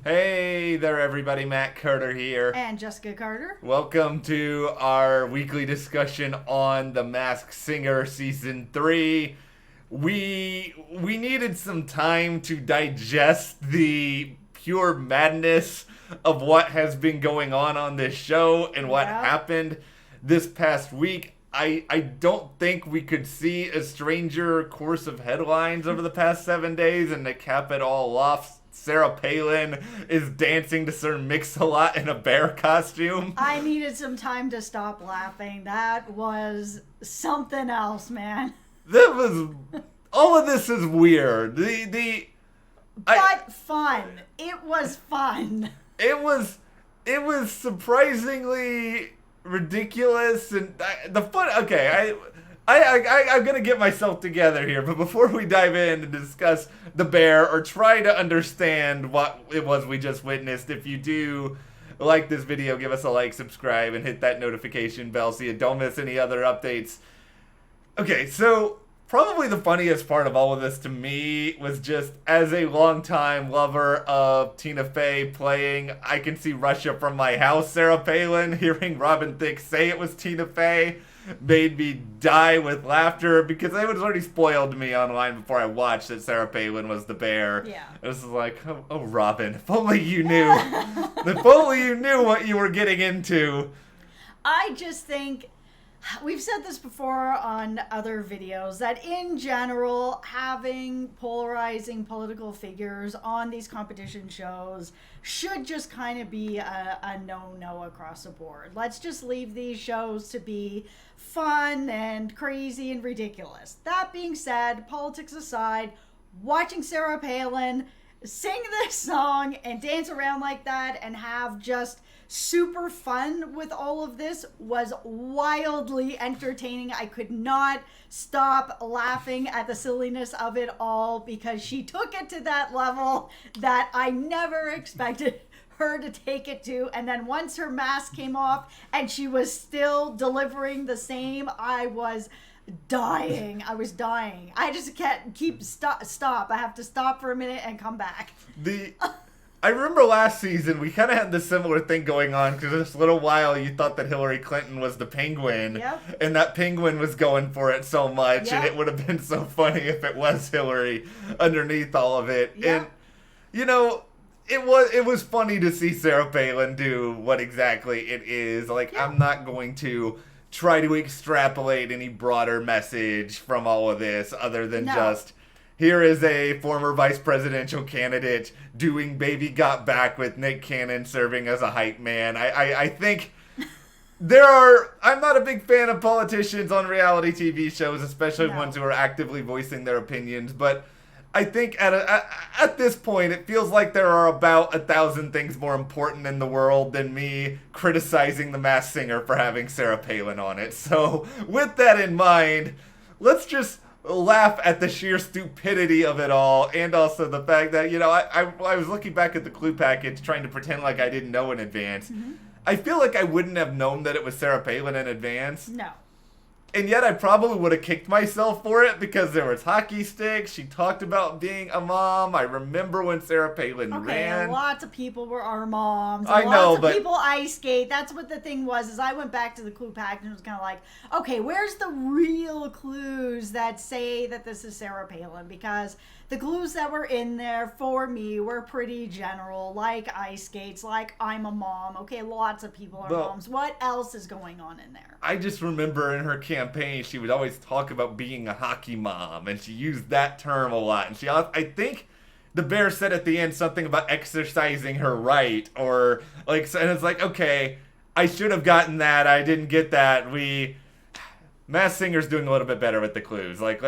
Hey there, everybody. Matt Carter here. And Jessica Carter. Welcome to our weekly discussion on The Masked Singer Season 3. We needed some time to digest the pure madness of what has been going on this show and what happened this past week. I don't think we could see a stranger course of headlines over the past 7 days, and to cap it all off, Sarah Palin is dancing to Sir Mix-a-Lot in a bear costume. I needed some time to stop laughing. That was something else, man. That was all of this is weird. But fun. It was fun. It was surprisingly ridiculous and the fun. Okay, I'm gonna get myself together here, but before we dive in and discuss the bear or try to understand what it was we just witnessed, if you do like this video, give us a like, subscribe, and hit that notification bell so you don't miss any other updates. Okay, so probably the funniest part of all of this to me was just as a longtime lover of Tina Fey playing I Can See Russia from My House, Sarah Palin, hearing Robin Thicke say it was Tina Fey made me die with laughter because it was already spoiled to me online before I watched that Sarah Palin was the bear. Yeah. It was like, oh Robin, if only you knew. If only you knew what you were getting into. I just think we've said this before on other videos that in general, having polarizing political figures on these competition shows should just kind of be a no-no across the board. Let's just leave these shows to be fun and crazy and ridiculous. That being said, politics aside, watching Sarah Palin sing this song and dance around like that and have just super fun with all of this was wildly entertaining. I could not stop laughing at the silliness of it all because she took it to that level that I never expected her to take it to. And then once her mask came off and she was still delivering the same, I was dying. I just can't stop. I have to stop for a minute and come back. I remember last season we kind of had this similar thing going on because this little while you thought that Hillary Clinton was the penguin, and that penguin was going for it so much, and it would have been so funny if it was Hillary underneath all of it. And you know, it was funny to see Sarah Palin do what exactly it is. Like, I'm not going to try to extrapolate any broader message from all of this other than just here is a former vice presidential candidate doing Baby Got Back with Nick Cannon serving as a hype man. I think I'm not a big fan of politicians on reality TV shows, especially ones who are actively voicing their opinions, but I think at this point, it feels like there are about 1,000 things more important in the world than me criticizing The Masked Singer for having Sarah Palin on it. So with that in mind, let's just laugh at the sheer stupidity of it all, and also the fact that, you know, I was looking back at the clue package trying to pretend like I didn't know in advance. Mm-hmm. I feel like I wouldn't have known that it was Sarah Palin in advance. No. And yet I probably would have kicked myself for it because there was hockey sticks. She talked about being a mom. I remember when Sarah Palin ran. Lots of people were our moms. I know, but people ice skate. That's what the thing was, is I went back to the clue pack and was kind of like, okay, where's the real clues that say that this is Sarah Palin? Because the clues that were in there for me were pretty general, like ice skates, like I'm a mom. Okay, lots of people are moms. What else is going on in there? I just remember in her campaign, she would always talk about being a hockey mom, and she used that term a lot. And I think the bear said at the end something about exercising her right, or like, and it's like, okay, I should have gotten that. I didn't get that. Masked Singer's doing a little bit better with the clues. Like,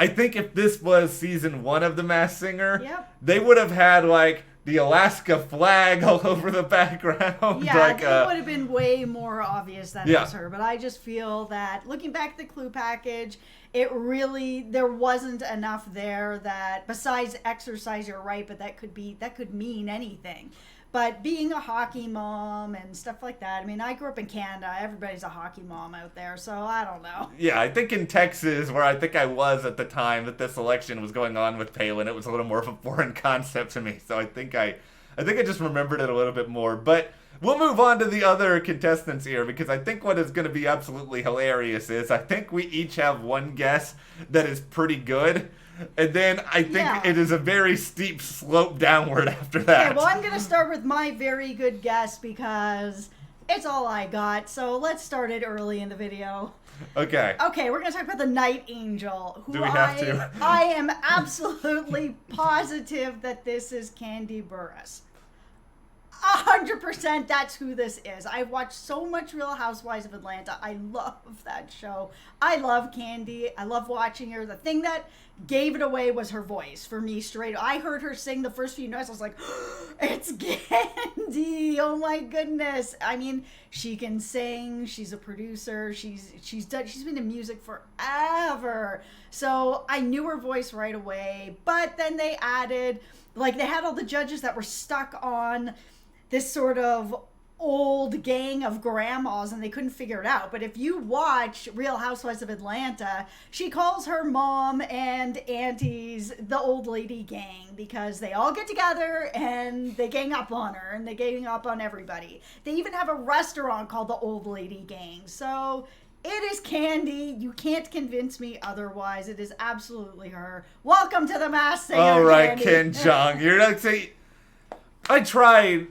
I think if this was season 1 of The Masked Singer, they would have had, like, the Alaska flag all over the background. Yeah, like, it would have been way more obvious that it was her. But I just feel that, looking back at the clue package, there wasn't enough there that, besides exercise your right, but that could mean anything. But being a hockey mom and stuff like that, I mean, I grew up in Canada. Everybody's a hockey mom out there, so I don't know. Yeah, I think in Texas, where I think I was at the time that this election was going on with Palin, it was a little more of a foreign concept to me. So I think I I think I just remembered it a little bit more. But we'll move on to the other contestants here, because I think what is going to be absolutely hilarious is I think we each have one guess that is pretty good. And then I think it is a very steep slope downward after that. Okay, well, I'm going to start with my very good guess because it's all I got. So let's start it early in the video. Okay. Okay, we're going to talk about the Night Angel. Who Do we have to? I am absolutely positive that this is Candy Burris. 100% that's who this is. I've watched so much Real Housewives of Atlanta. I love that show. I love Candy. I love watching her. The thing that gave it away was her voice for me straight. I heard her sing the first few notes. I was like, it's Candy. Oh my goodness. I mean, she can sing. She's a producer. She's been in music forever. So I knew her voice right away. But then they added, like, they had all the judges that were stuck on this sort of old gang of grandmas and they couldn't figure it out. But if you watch Real Housewives of Atlanta, she calls her mom and aunties the old lady gang because they all get together and they gang up on her and they gang up on everybody. They even have a restaurant called the Old Lady Gang. So it is Candy. You can't convince me otherwise. It is absolutely her. Welcome to the Masked Singer. All right, Candy. Ken Jeong. You're not saying. I tried.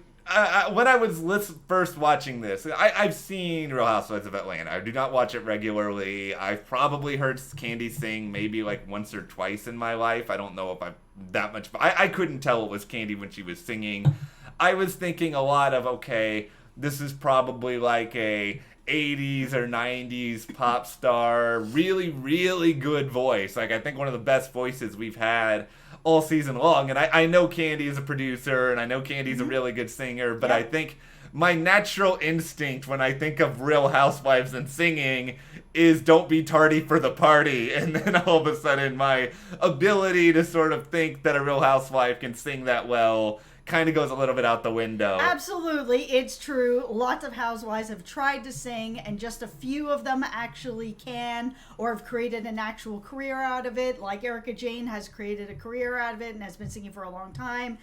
When I was first watching this, I've seen Real Housewives of Atlanta. I do not watch it regularly. I've probably heard Candy sing maybe like once or twice in my life. I don't know if I've that much. I couldn't tell it was Candy when she was singing. I was thinking a lot of, okay, this is probably like a 80s or 90s pop star, really, really good voice. Like, I think one of the best voices we've had all season long. And I know Candy is a producer, and I know Candy's a really good singer, but I think my natural instinct when I think of Real Housewives and singing is don't be tardy for the party. And then all of a sudden my ability to sort of think that a Real Housewife can sing that well kind of goes a little bit out the window. Absolutely, it's true. Lots of housewives have tried to sing, and just a few of them actually can or have created an actual career out of it. Like Erica Jane has created a career out of it and has been singing for a long time.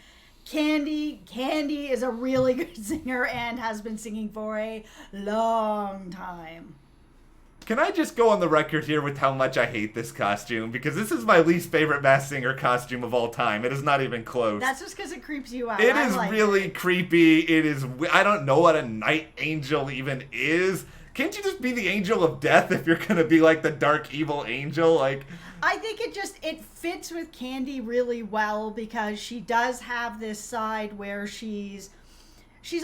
Candy is a really good singer and has been singing for a long time. Can I just go on the record here with how much I hate this costume? Because this is my least favorite Masked Singer costume of all time. It is not even close. That's just because it creeps you out. It is like really creepy. It is. I don't know what a night angel even is. Can't you just be the angel of death if you're going to be like the dark evil angel? Like, I think it fits with Candy really well because she does have this side where she's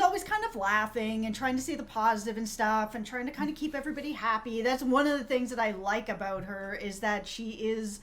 always kind of laughing and trying to see the positive and stuff and trying to kind of keep everybody happy. That's one of the things that I like about her is that she is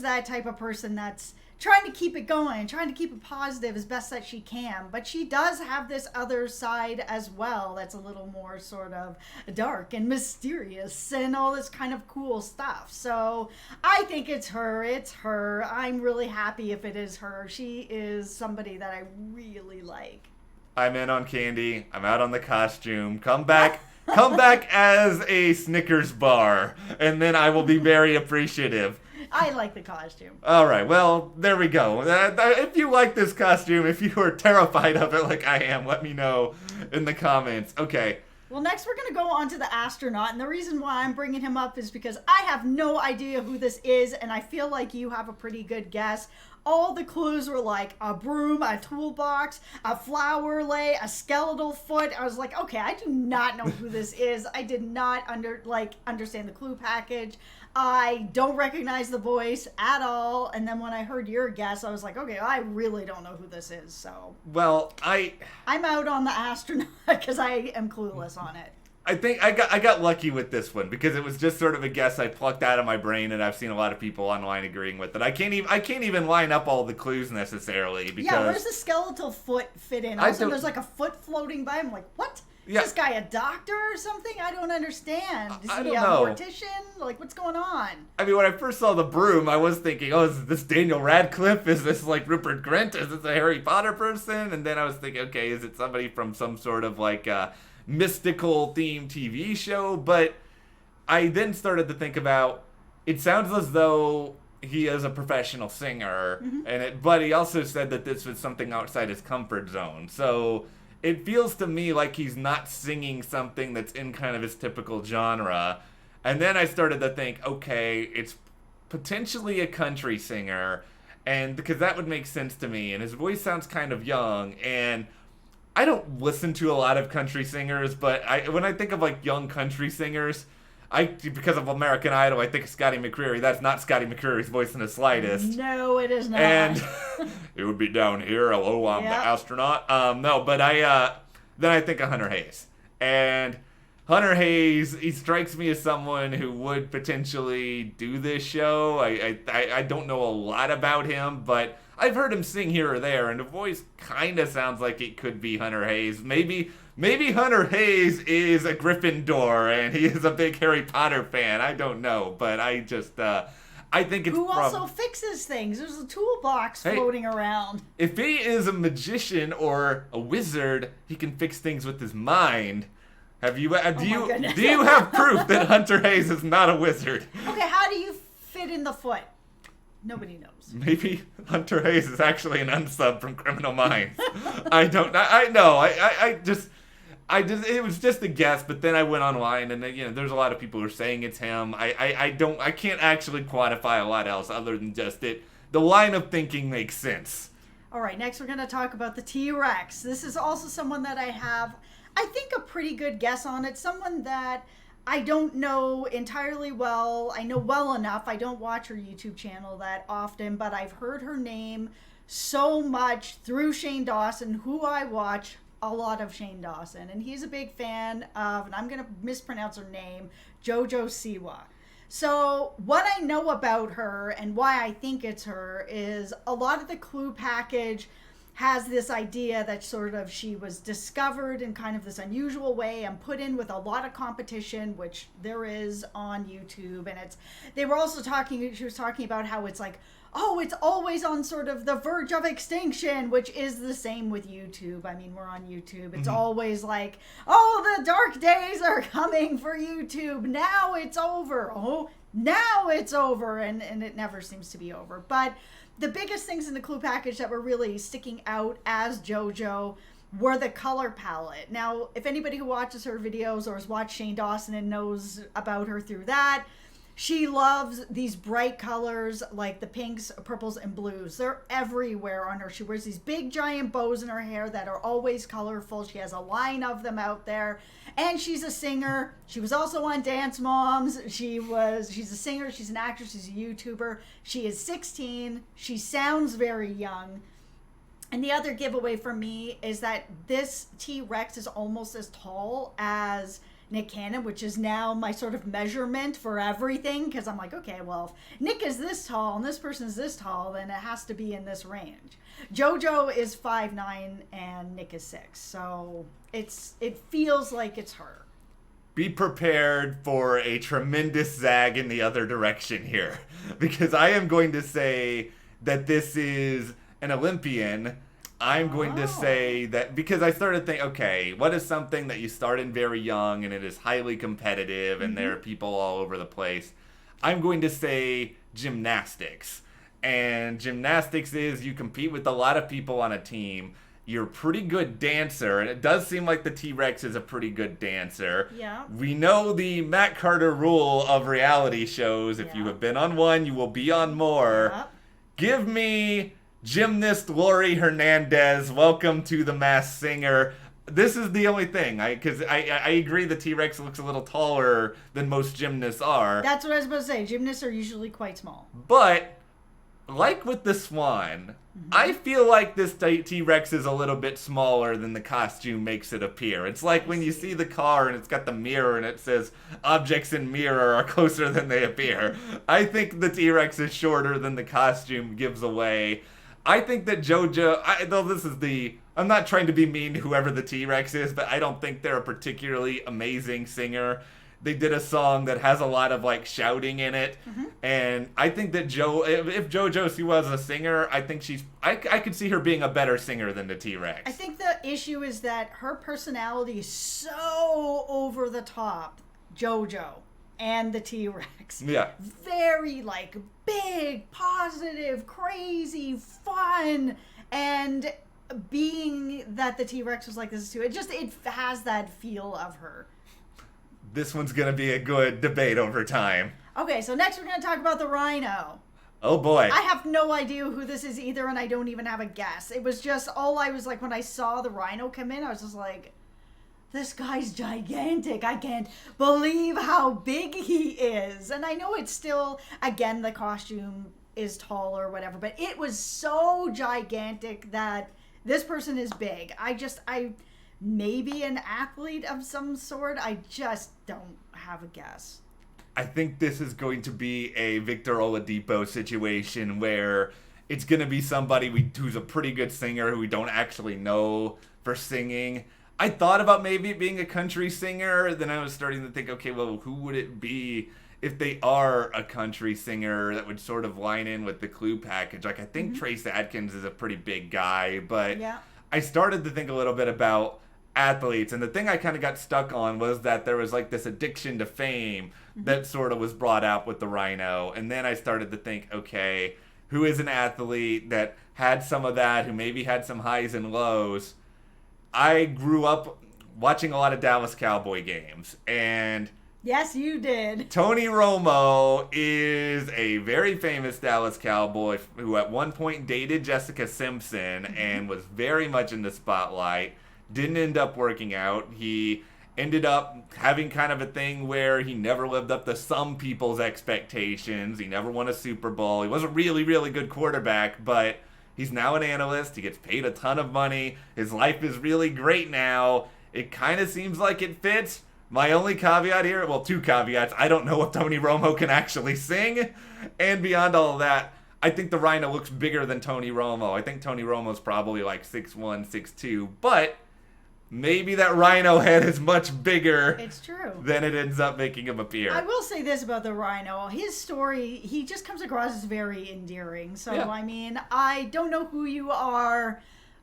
that type of person that's trying to keep it going, trying to keep it positive as best that she can. But she does have this other side as well that's a little more sort of dark and mysterious and all this kind of cool stuff. So I think it's her. It's her. I'm really happy if it is her. She is somebody that I really like. I'm in on Candy. I'm out on the costume. Come back as a Snickers bar, and then I will be very appreciative. I like the costume. All right, well, there we go. If you like this costume, if you are terrified of it like I am, let me know in the comments. Okay. Well, next we're going to go on to the astronaut, and the reason why I'm bringing him up is because I have no idea who this is, and I feel like you have a pretty good guess. All the clues were like a broom, a toolbox, a flower lay, a skeletal foot. I was like, okay, I do not know who this is. I did not understand the clue package. I don't recognize the voice at all. And then when I heard your guess, I was like, okay, I really don't know who this is. So, well, I'm out on the astronaut because I am clueless on it. I think I got lucky with this one because it was just sort of a guess I plucked out of my brain, and I've seen a lot of people online agreeing with it. I can't even line up all the clues necessarily because where's the skeletal foot fit in? Also, there's like a foot floating by. I'm like, what? Yeah. Is this guy a doctor or something? I don't understand. Is he a know. mortician? Like, what's going on? I mean, when I first saw the broom, I was thinking, oh, is this Daniel Radcliffe? Is this like Rupert Grint? Is this a Harry Potter person? And then I was thinking, okay, is it somebody from some sort of like mystical themed TV show? But I then started to think about, it sounds as though he is a professional singer, but he also said that this was something outside his comfort zone. So it feels to me like he's not singing something that's in kind of his typical genre. And then I started to think, okay, it's potentially a country singer, and because that would make sense to me. And his voice sounds kind of young, and I don't listen to a lot of country singers, but when I think of like young country singers, because of American Idol, I think of Scotty McCreery. That's not Scotty McCreery's voice in the slightest. No, it is not. And it would be down here. Hello, I'm the astronaut. No, but then I think of Hunter Hayes. And Hunter Hayes, he strikes me as someone who would potentially do this show. I don't know a lot about him, but I've heard him sing here or there, and the voice kind of sounds like it could be Hunter Hayes. Maybe Hunter Hayes is a Gryffindor and he is a big Harry Potter fan. I don't know, but I think it's who also fixes things. There's a toolbox floating around. If he is a magician or a wizard, he can fix things with his mind. Do you have proof that Hunter Hayes is not a wizard? Okay, how do you fit in the foot? Nobody knows. Maybe Hunter Hayes is actually an unsub from Criminal Minds. I don't. I know. It was just a guess, but then I went online and there's a lot of people who are saying it's him. I can't actually quantify a lot else other than just it. The line of thinking makes sense. All right, next we're going to talk about the T-Rex. This is also someone that I have, I think, a pretty good guess on. It's someone that I don't know entirely well. I know well enough. I don't watch her YouTube channel that often, but I've heard her name so much through Shane Dawson, who I watch a lot of Shane Dawson. And he's a big fan of, and I'm going to mispronounce her name, JoJo Siwa. So what I know about her and why I think it's her is a lot of the Clue package has this idea that sort of she was discovered in kind of this unusual way and put in with a lot of competition, which there is on YouTube. And she was talking about how it's like, oh, it's always on sort of the verge of extinction, which is the same with YouTube. I mean, we're on YouTube. It's always like, oh, the dark days are coming for YouTube. Now it's over. Oh, now it's over. And it never seems to be over. But the biggest things in the Clue package that were really sticking out as JoJo were the color palette. Now, if anybody who watches her videos or has watched Shane Dawson and knows about her through that, she loves these bright colors like the pinks, purples, and blues. They're everywhere on her. She wears these big giant bows in her hair that are always colorful. She has a line of them out there. And she's a singer. She was also on Dance Moms. She's a singer. She's an actress. She's a YouTuber. She is 16. She sounds very young. And the other giveaway for me is that this T-Rex is almost as tall as Nick Cannon, which is now my sort of measurement for everything, because I'm like, okay, well, if Nick is this tall and this person is this tall, then it has to be in this range. JoJo is 5'9" and Nick is 6, so it feels like it's her. Be prepared for a tremendous zag in the other direction here, because I am going to say that this is an Olympian. I'm going to say that because I started thinking, okay, what is something that you start in very young and it is highly competitive and there are people all over the place? I'm going to say gymnastics. And gymnastics is you compete with a lot of people on a team. You're a pretty good dancer, and it does seem like the T-Rex is a pretty good dancer. Yeah. We know the Matt Carter rule of reality shows. If you have been on one, you will be on more. Yep. Give me gymnast Lori Hernandez. Welcome to The Masked Singer. This is the only thing, because I agree the T-Rex looks a little taller than most gymnasts are. That's what I was about to say. Gymnasts are usually quite small. But like with the swan, I feel like this T-Rex is a little bit smaller than the costume makes it appear. It's like when you see the car and it's got the mirror and it says objects in mirror are closer than they appear. I think the T-Rex is shorter than the costume gives away. I think that JoJo, I'm not trying to be mean to whoever the T-Rex is, but I don't think they're a particularly amazing singer. They did a song that has a lot of like shouting in it, and I think that if JoJo Siwa was a singer, I think I could see her being a better singer than the T-Rex. I think the issue is that her personality is so over the top, JoJo. and the T-Rex. Yeah. Very, like, big, positive, crazy, fun, and being that the T-Rex was like this too, it has that feel of her. This one's going to be a good debate over time. Okay, so next we're going to talk about the Rhino. Oh boy. I have no idea who this is either, and I don't even have a guess. It was just, I was like, when I saw the Rhino come in, I was just like, this guy's gigantic. I can't believe how big he is. And I know it's still, again, the costume is tall or whatever, but it was so gigantic that this person is big. I maybe an athlete of some sort. I just don't have a guess. I think this is going to be a Victor Oladipo situation where it's going to be somebody who's a pretty good singer who we don't actually know for singing. I thought about maybe it being a country singer. Then I was starting to think, okay, well, who would it be if they are a country singer that would sort of line in with the Clue package? Like, I think Trace Adkins is a pretty big guy, but I started to think a little bit about athletes, and the thing I kind of got stuck on was that there was like this addiction to fame that sort of was brought out with the Rhino, and then I started to think, okay, who is an athlete that had some of that, who maybe had some highs and lows? I grew up watching a lot of Dallas Cowboy games, and yes, you did. Tony Romo is a very famous Dallas Cowboy who at one point dated Jessica Simpson and was very much in the spotlight. Didn't end up working out. He ended up having kind of a thing where he never lived up to some people's expectations. He never won a Super Bowl. He was a really, really good quarterback, but he's now an analyst. He gets paid a ton of money. His life is really great now. It kind of seems like it fits. My only caveat here, well, two caveats. I don't know if Tony Romo can actually sing. And beyond all of that, I think the Rhino looks bigger than Tony Romo. I think Tony Romo's probably like 6'1", 6'2", but maybe that Rhino head is much bigger. It's true. Than it ends up making him appear. I will say this about the Rhino. His story, he just comes across as very endearing. So, I mean, I don't know who you are,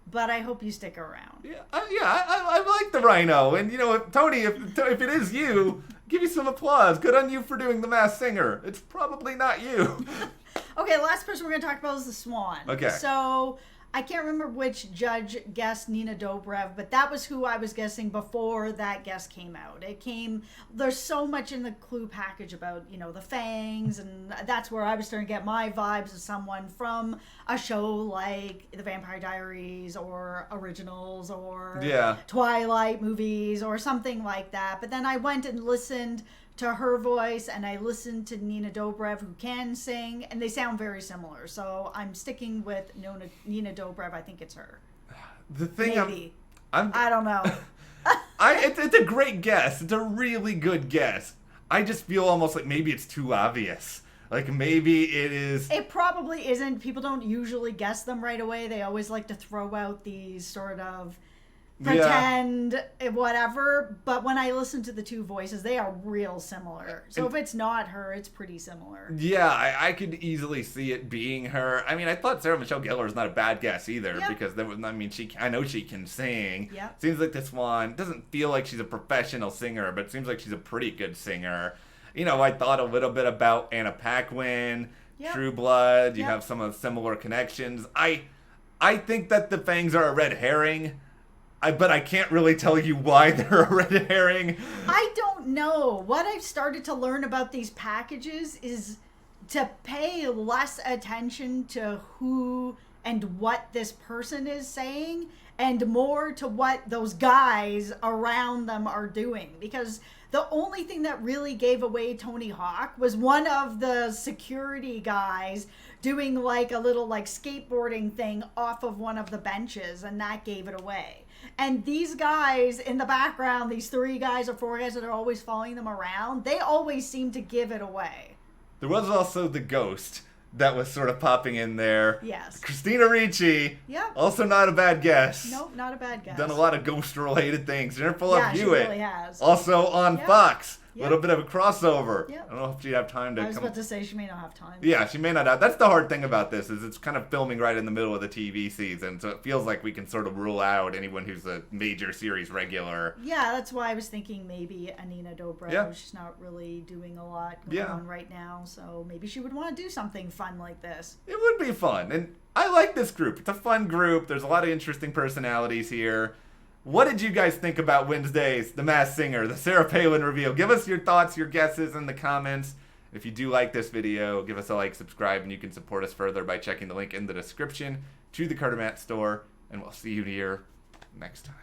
but I hope you stick around. I like the Rhino. And, you know, Tony, if it is you, give you some applause. Good on you for doing The Masked Singer. It's probably not you. Okay, the last person we're going to talk about is the Swan. Okay. So I can't remember which judge guessed Nina Dobrev, but that was who I was guessing before that guess came out. There's so much in the Clue package about, you know, the fangs, and that's where I was starting to get my vibes of someone from a show like The Vampire Diaries or Originals or Twilight movies or something like that. But then I went and listened to her voice, and I listened to Nina Dobrev, who can sing, and they sound very similar. So I'm sticking with Nina Dobrev. I think it's her. The thing maybe. I don't know. It's a great guess. It's a really good guess. I just feel almost like maybe it's too obvious. Like maybe it is. It probably isn't. People don't usually guess them right away. They always like to throw out these sort of pretend whatever, but when I listen to the two voices, they are real similar. So if it's not her, it's pretty similar. Yeah, I could easily see it being her. I mean, I thought Sarah Michelle Gellar is not a bad guess either, because I know she can sing. Seems like the Swan doesn't feel like she's a professional singer, but it seems like she's a pretty good singer. You know, I thought a little bit about Anna Paquin, True Blood. You have some of the similar connections. I think that the fangs are a red herring. But I can't really tell you why they're a red herring. I don't know. What I've started to learn about these packages is to pay less attention to who and what this person is saying and more to what those guys around them are doing. Because the only thing that really gave away Tony Hawk was one of the security guys doing like a little like skateboarding thing off of one of the benches, and that gave it away. And these guys in the background, these 3 guys or 4 guys that are always following them around, they always seem to give it away. There was also the ghost that was sort of popping in there. Yes. Christina Ricci. Yep. Also not a bad guess. Nope, not a bad guess. Done a lot of ghost-related things. Jennifer Love Hewitt. She really has. Also on Fox. A little bit of a crossover. Yep. I don't know if she'd have time to I was about to say she may not have time. Yeah, she may not have. That's the hard thing about this, is it's kind of filming right in the middle of the TV season, so it feels like we can sort of rule out anyone who's a major series regular. Yeah, that's why I was thinking maybe Anina Dobrev. Yeah. She's not really doing a lot going on right now, so maybe she would want to do something fun like this. It would be fun, and I like this group. It's a fun group. There's a lot of interesting personalities here. What did you guys think about Wednesday's The Masked Singer, the Sarah Palin reveal? Give us your thoughts, your guesses in the comments. If you do like this video, give us a like, subscribe, and you can support us further by checking the link in the description to the CARTERMATT store. And we'll see you here next time.